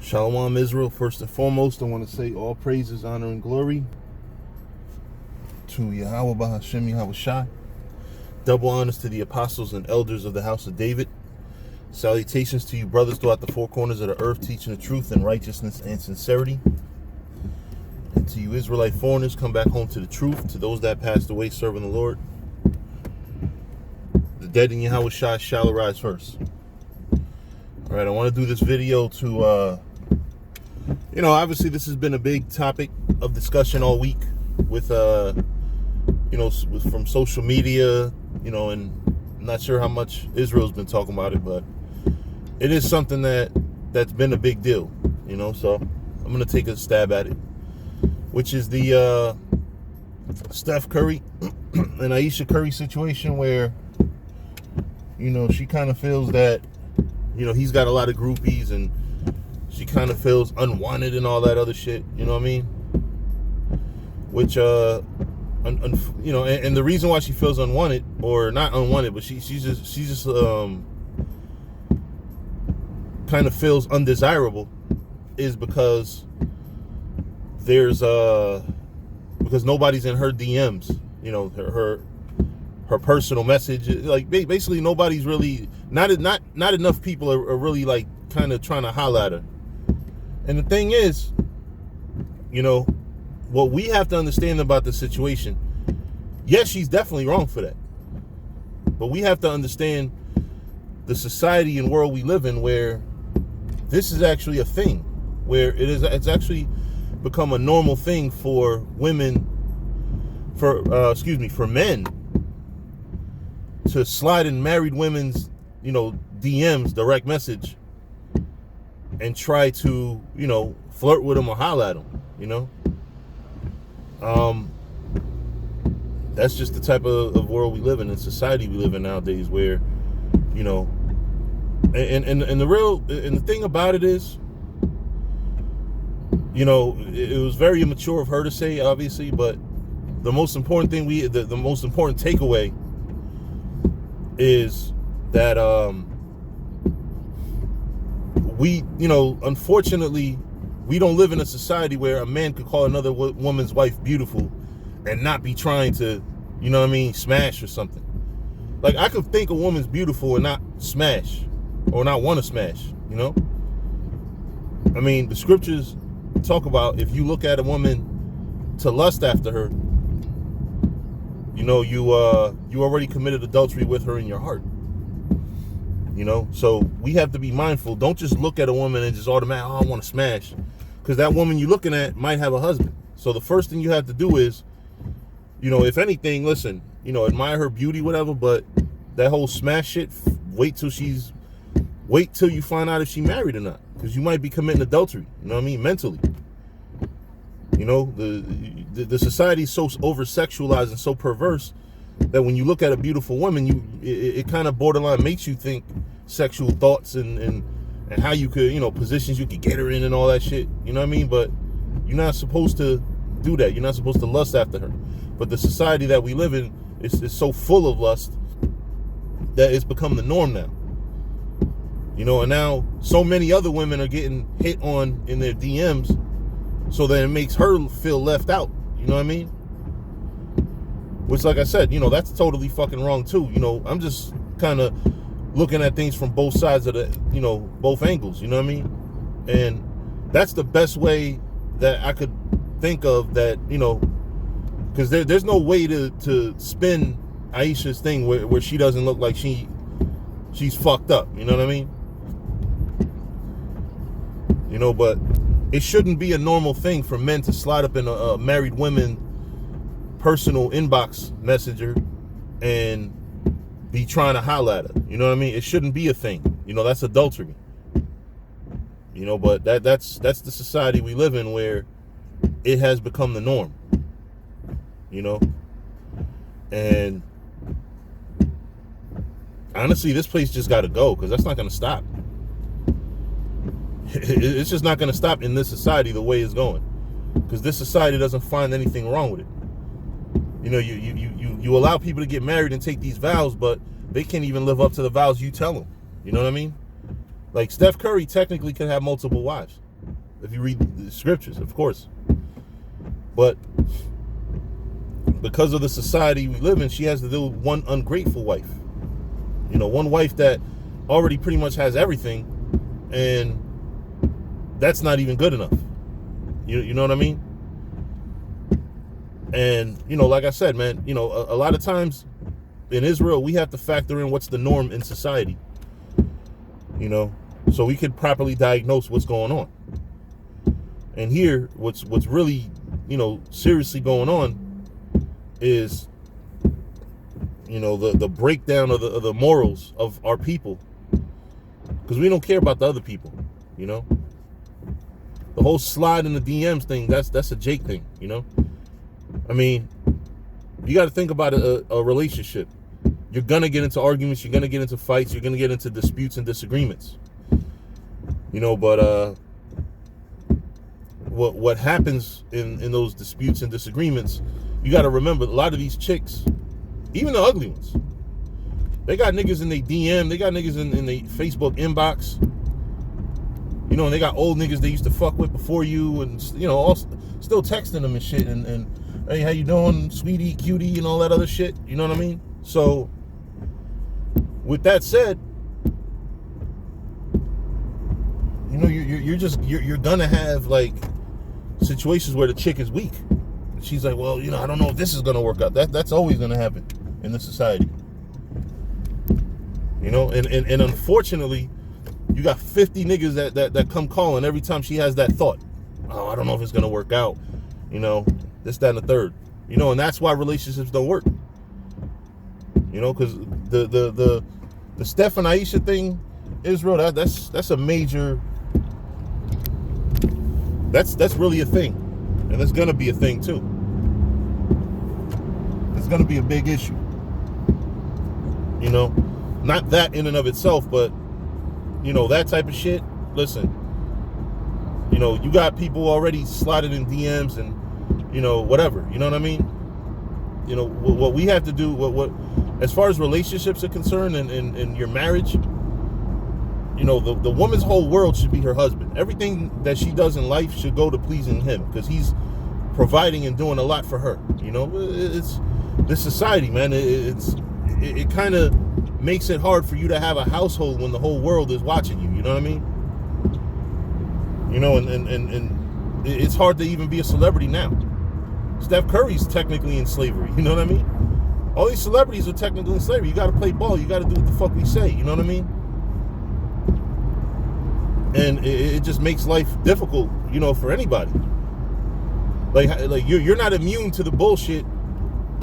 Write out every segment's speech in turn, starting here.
Shalom Israel. First and foremost, I want to say all praises, honor, and glory to Yahweh Bahashem Yahweh Shai. Double honors to the apostles and elders of the house of David. Salutations to you brothers throughout the four corners of the earth, teaching the truth and righteousness and sincerity. And to you Israelite foreigners, come back home to the truth. To those that passed away serving the Lord, the dead in Yahweh Shai shall arise first. All right, I want to do this video to obviously this has been a big topic of discussion all week with from social media, and I'm not sure how much Israel's been talking about it, but it is something that's been a big deal, so I'm going to take a stab at it, which is the Steph Curry and Ayesha Curry situation where, she kind of feels that, he's got a lot of groupies and she kind of feels unwanted and all that other shit, you know what I mean? Which, and the reason why she feels unwanted, or not unwanted, but she's just kind of feels undesirable, is because because nobody's in her DMs, her personal message, like basically nobody's really, not enough people are really like kind of trying to holler at her. And the thing is, what we have to understand about the situation, yes, she's definitely wrong for that. But we have to understand the society and world we live in where this is actually a thing, where it's actually become a normal thing for women, for men to slide in married women's, DMs, direct message, and try to, flirt with them or holler at them, That's just the type of world we live in society we live in nowadays, where, and the thing about it is, it was very immature of her to say, obviously, but the most important thing the most important takeaway is that, unfortunately, we don't live in a society where a man could call another woman's wife beautiful and not be trying to, smash or something. Like, I could think a woman's beautiful and not smash, or not want to smash, I mean, the scriptures talk about, if you look at a woman to lust after her, you already committed adultery with her in your heart. So we have to be mindful. Don't just look at a woman and just automatically, I want to smash, because that woman you're looking at might have a husband. So the first thing you have to do is, if anything, listen, admire her beauty, whatever, but that whole smash shit, wait till you find out if she married or not, because you might be committing adultery, mentally. The society is so over-sexualized and so perverse that when you look at a beautiful woman, it kind of borderline makes you think sexual thoughts and how you could, positions you could get her in and all that shit, but you're not supposed to do that. You're not supposed to lust after her. But the society that we live in is so full of lust that it's become the norm now. And now so many other women are getting hit on in their DMs, so that it makes her feel left out, Which, like I said, that's totally fucking wrong too. I'm just kind of looking at things from both sides of the, both angles, And that's the best way that I could think of that, because there's no way to spin Ayesha's thing where she doesn't look like she's fucked up, you know what I mean? But it shouldn't be a normal thing for men to slide up in a married women personal inbox messenger and be trying to holler at her. You know what I mean? It shouldn't be a thing. That's adultery. But that's the society we live in, where it has become the norm. And honestly, this place just got to go, because that's not going to stop. It's just not going to stop in this society the way it's going, because this society doesn't find anything wrong with it. You allow people to get married and take these vows, but they can't even live up to the vows you tell them. You know what I mean? Like, Steph Curry technically could have multiple wives. if you read the scriptures, of course. But because of the society we live in, she has to deal with one ungrateful wife. You know, one wife that already pretty much has everything, and that's not even good enough. You know what I mean? And, you know, like I said, man, you know, a lot of times in Israel, we have to factor in what's the norm in society, you know, so we can properly diagnose what's going on. And here, what's really, you know, seriously going on is, you know, the breakdown of the morals of our people, because we don't care about the other people, you know. The whole slide in the DMs thing, that's a Jake thing, you know. I mean, you got to think about a relationship. You're gonna get into arguments, you're gonna get into fights, you're gonna get into disputes and disagreements, you know. But what happens in those disputes and disagreements, you got to remember, a lot of these chicks, even the ugly ones, they got niggas in their DM, they got niggas in their Facebook inbox, you know, and they got old niggas they used to fuck with before you, and, you know, all still texting them and shit, and hey, how you doing, sweetie, cutie, and all that other shit, you know what I mean? So with that said, you know, you're gonna have like situations where the chick is weak. She's like, well, you know, I don't know if this is gonna work out. That's always gonna happen in this society, you know. And unfortunately, you got 50 niggas that come calling every time she has that thought. Oh, I don't know if it's gonna work out, you know, this, that, and the third, you know. And that's why relationships don't work, you know, because the Steph and Ayesha thing, Israel, that's a major, that's really a thing, and it's gonna be a thing too. It's gonna be a big issue, you know. Not that in and of itself, but, you know, that type of shit. Listen, you know, you got people already slotted in DMs and, you know, whatever, you know what I mean? You know, what we have to do, what as far as relationships are concerned, and your marriage, you know, the woman's whole world should be her husband. Everything that she does in life should go to pleasing him, because he's providing and doing a lot for her. You know, it's this society, man. It kind of makes it hard for you to have a household when the whole world is watching you. You know what I mean? You know, and it's hard to even be a celebrity now. Steph Curry's technically in slavery. You know what I mean? All these celebrities are technically in slavery. You got to play ball. You got to do what the fuck we say. You know what I mean? And it just makes life difficult, you know, for anybody. Like you're not immune to the bullshit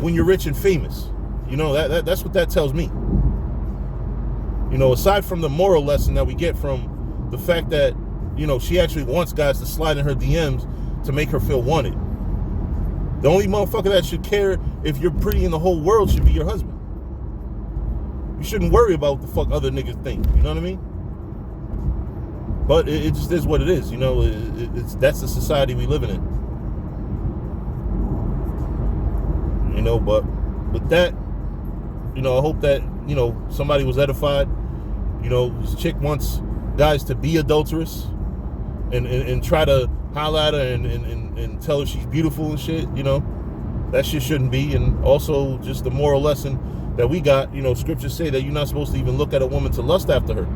when you're rich and famous. You know, that's what that tells me. You know, aside from the moral lesson that we get from the fact that, you know, she actually wants guys to slide in her DMs to make her feel wanted. The only motherfucker that should care if you're pretty in the whole world should be your husband. You shouldn't worry about what the fuck other niggas think. You know what I mean? But it just is what it is. You know, that's the society we living in. You know, but with that, you know, I hope that, you know, somebody was edified. You know, this chick wants guys to be adulterous and try to holler at her and tell her she's beautiful and shit. You know, that shit shouldn't be. And also just the moral lesson that we got, you know, scriptures say that you're not supposed to even look at a woman to lust after her.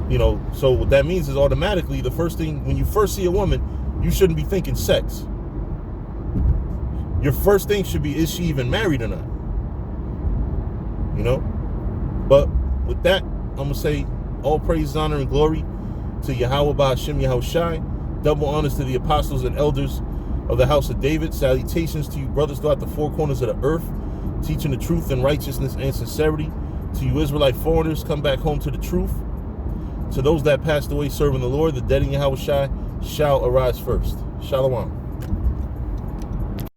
You know, so what that means is automatically the first thing, when you first see a woman, you shouldn't be thinking sex. Your first thing should be, is she even married or not? You know? But with that, I'm going to say all praise, honor, and glory to Yahweh Ba'Hashem Yahushai. Double honors to the apostles and elders of the house of David. Salutations to you brothers throughout the four corners of the earth, teaching the truth and righteousness and sincerity. To you Israelite foreigners, come back home to the truth. To those that passed away serving the Lord, the dead in Yahushai shall arise first. Shalom.